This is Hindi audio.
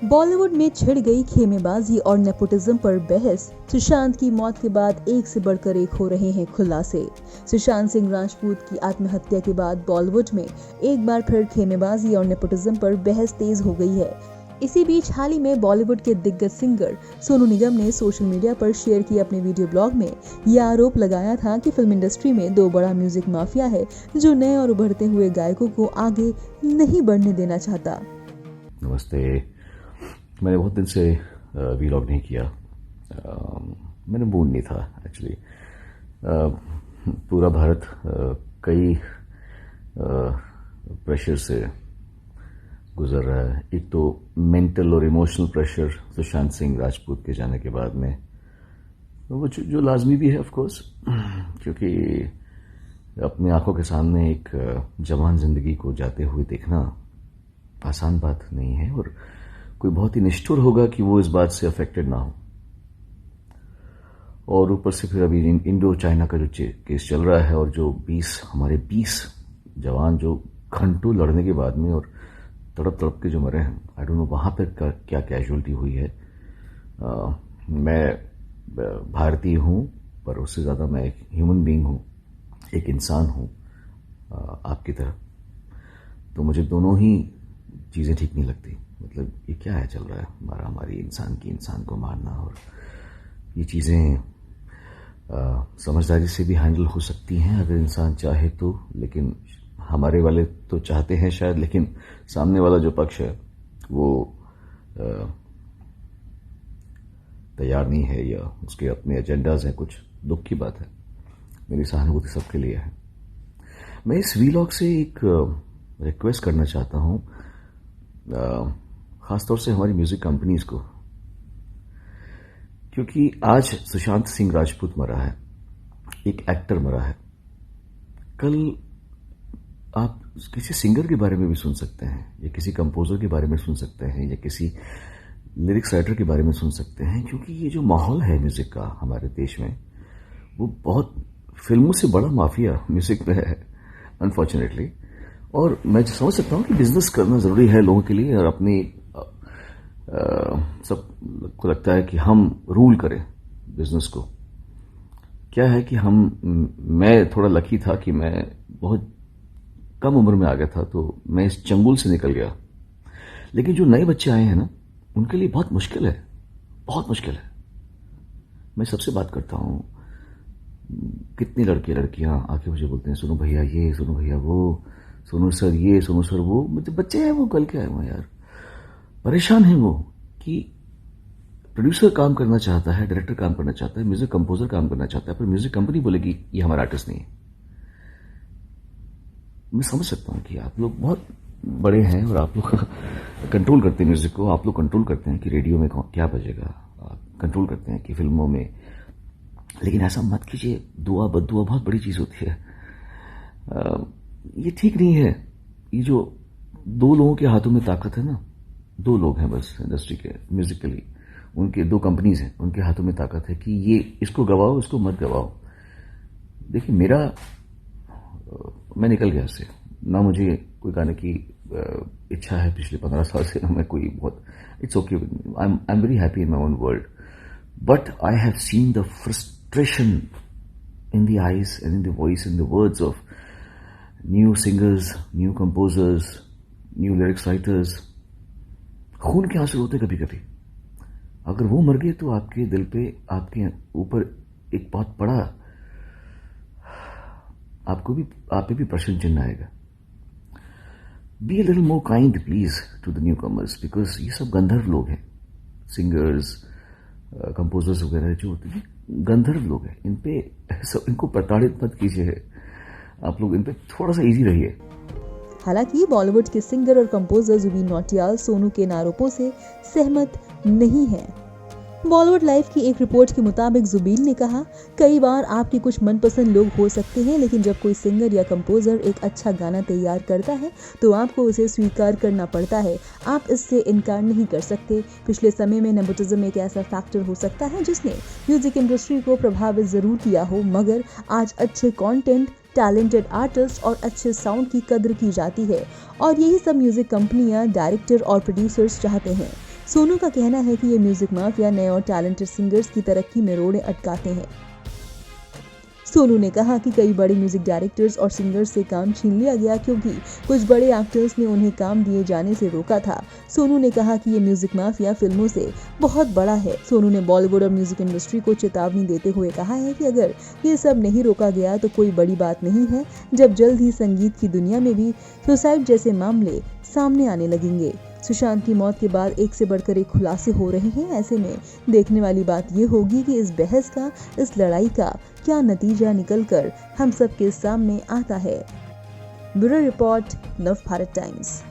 बॉलीवुड में छिड़ गई खेमेबाजी और नेपोटिज्म पर बहस। सुशांत की मौत के बाद एक से बढ़कर एक हो रहे हैं खुलासे। सुशांत सिंह राजपूत की आत्महत्या के बाद बॉलीवुड में एक बार फिर खेमेबाजी और नेपोटिज्म पर बहस तेज हो गई है। इसी बीच हाल ही में बॉलीवुड के दिग्गज सिंगर सोनू निगम ने सोशल मीडिया पर शेयर किए अपने वीडियो ब्लॉग में यह आरोप लगाया था कि फिल्म इंडस्ट्री में दो बड़ा म्यूजिक माफिया है जो नए और उभरते हुए गायकों को आगे नहीं बढ़ने देना चाहता। नमस्ते। मैंने बहुत दिन से वीलॉग नहीं किया। मैंने मूड नहीं था एक्चुअली। पूरा भारत कई प्रेशर से गुजर रहा है। एक तो मेंटल और इमोशनल प्रेशर सुशांत सिंह राजपूत के जाने के बाद में, वो जो लाजमी भी है ऑफ कोर्स, क्योंकि अपनी आंखों के सामने एक जवान जिंदगी को जाते हुए देखना आसान बात नहीं है और कोई बहुत ही निष्ठुर होगा कि वो इस बात से अफेक्टेड ना हो। और ऊपर से फिर अभी इंडो चाइना का जो केस चल रहा है और जो हमारे 20 जवान जो घंटों लड़ने के बाद में और तड़प तड़प के जो मरे हैं, आई डोंट नो वहां पर क्या कैजुअलिटी हुई है। मैं भारतीय हूं, पर उससे ज्यादा मैं एक ह्यूमन बीइंग हूं, एक इंसान हूं आपकी तरह। तो मुझे दोनों ही चीजें ठीक नहीं लगती। मतलब ये क्या है चल रहा है, हमारी इंसान को मारना। और ये चीजें समझदारी से भी हैंडल हो सकती हैं अगर इंसान चाहे तो, लेकिन हमारे वाले तो चाहते हैं शायद, लेकिन सामने वाला जो पक्ष है वो तैयार नहीं है, या उसके अपने एजेंडाज हैं। कुछ दुख की बात है। मेरी सहानुभूति सबके लिए है। मैं इस वीलॉग से एक रिक्वेस्ट करना चाहता हूं, खासतौर से हमारी म्यूजिक कंपनीज को, क्योंकि आज सुशांत सिंह राजपूत मरा है, एक एक्टर मरा है। कल आप किसी सिंगर के बारे में भी सुन सकते हैं, या किसी कंपोजर के बारे में सुन सकते हैं, या किसी लिरिक्स राइटर के बारे में सुन सकते हैं। क्योंकि ये जो माहौल है म्यूजिक का हमारे देश में, वो बहुत फिल्मों से बड़ा माफिया म्यूजिक में है अनफॉर्चुनेटली। और मैं समझ सकता हूं कि बिजनेस करना जरूरी है लोगों के लिए, और अपनी सबको लगता है कि हम रूल करें बिजनेस को। क्या है कि मैं थोड़ा लकी था कि मैं बहुत कम उम्र में आ गया था, तो मैं इस चंगुल से निकल गया। लेकिन जो नए बच्चे आए हैं ना, उनके लिए बहुत मुश्किल है, बहुत मुश्किल है। मैं सबसे बात करता हूं, कितनी लड़कियां आके मुझे बोलते हैं, सुनो भैया ये, सुनो भैया वो, सुनो सर ये, सुनो सर वो। मतलब बच्चे हैं वो, कल के आए हुए यार, परेशान है वो कि प्रोड्यूसर काम करना चाहता है, डायरेक्टर काम करना चाहता है, म्यूजिक कंपोजर काम करना चाहता है, पर म्यूजिक कंपनी बोलेगी ये हमारा आर्टिस्ट नहीं है। मैं समझ सकता हूं कि आप लोग बहुत बड़े हैं और आप लोग कंट्रोल करते हैं म्यूजिक को, आप लोग कंट्रोल करते हैं कि रेडियो में क्या बजेगा, कंट्रोल करते हैं कि फिल्मों में। लेकिन ऐसा मत कीजिए। दुआ बद्दुआ बहुत बड़ी चीज होती है। ये ठीक नहीं है। ये जो दो लोगों के हाथों में ताकत है ना, दो लोग हैं बस इंडस्ट्री के, म्यूजिकली उनके दो कंपनीज हैं, उनके हाथों में ताकत है कि ये इसको गवाओ, इसको मत गवाओ। देखिए मैं निकल गया इससे ना, मुझे कोई गाने की इच्छा है पिछले 15 साल से, ना मैं कोई बहुत, it's okay, I am very happy in my own world, but I have seen the frustration in the eyes and in the voice, in the words of new singers, new composers, new lyrics writers. खून के आंसू होते कभी कभी। अगर वो मर गए तो आपके दिल पे, आपके ऊपर एक बहुत बड़ा, आप पे भी प्रश्न चिन्ह आएगा। Be a little more kind please to the newcomers, because ये सब गंधर्व लोग हैं। सिंगर्स, कंपोजर्स वगैरह जो होते हैं गंधर्व लोग हैं। इनको प्रताड़ित मत कीजिए। आप लोग इन पे थोड़ा सा इजी रहिए। हालांकि बॉलीवुड के सिंगर और कंपोजर जुबीन नौटियाल सोनू के इन आरोपों से सहमत नहीं है। बॉलीवुड लाइव की एक रिपोर्ट के मुताबिक जुबीन ने कहा, कई बार आपके कुछ मनपसंद लोग हो सकते हैं, लेकिन जब कोई सिंगर या कंपोजर एक अच्छा गाना तैयार करता है तो आपको उसे स्वीकार करना पड़ता है। आप इससे इनकार नहीं कर सकते। पिछले समय में नेपोटिज्म एक ऐसा फैक्टर हो सकता है जिसने म्यूजिक इंडस्ट्री को प्रभावित जरूर किया हो, मगर आज अच्छे कंटेंट, टैलेंटेड आर्टिस्ट और अच्छे साउंड की कद्र की जाती है, और यही सब म्यूजिक कंपनियां, डायरेक्टर और प्रोड्यूसर्स चाहते हैं। सोनू का कहना है कि ये म्यूजिक माफिया नए और टैलेंटेड सिंगर्स की तरक्की में रोड़े अटकाते हैं। सोनू ने कहा कि कई बड़े म्यूजिक डायरेक्टर्स और सिंगर्स से काम छीन लिया गया क्योंकि कुछ बड़े एक्टर्स ने उन्हें काम दिए जाने से रोका था। सोनू ने कहा कि ये म्यूजिक माफिया फिल्मों से बहुत बड़ा है। सोनू ने बॉलीवुड और म्यूजिक इंडस्ट्री को चेतावनी देते हुए कहा है कि अगर ये सब नहीं रोका गया तो कोई बड़ी बात नहीं है, जब जल्द ही संगीत की दुनिया में भी सुसाइड जैसे मामले सामने आने लगेंगे। सुशांत की मौत के बाद एक से बढ़कर एक खुलासे हो रहे हैं। ऐसे में देखने वाली बात ये होगी कि इस बहस का, इस लड़ाई का क्या नतीजा निकलकर हम सबके सामने आता है। ब्यूरो रिपोर्ट, नव भारत टाइम्स।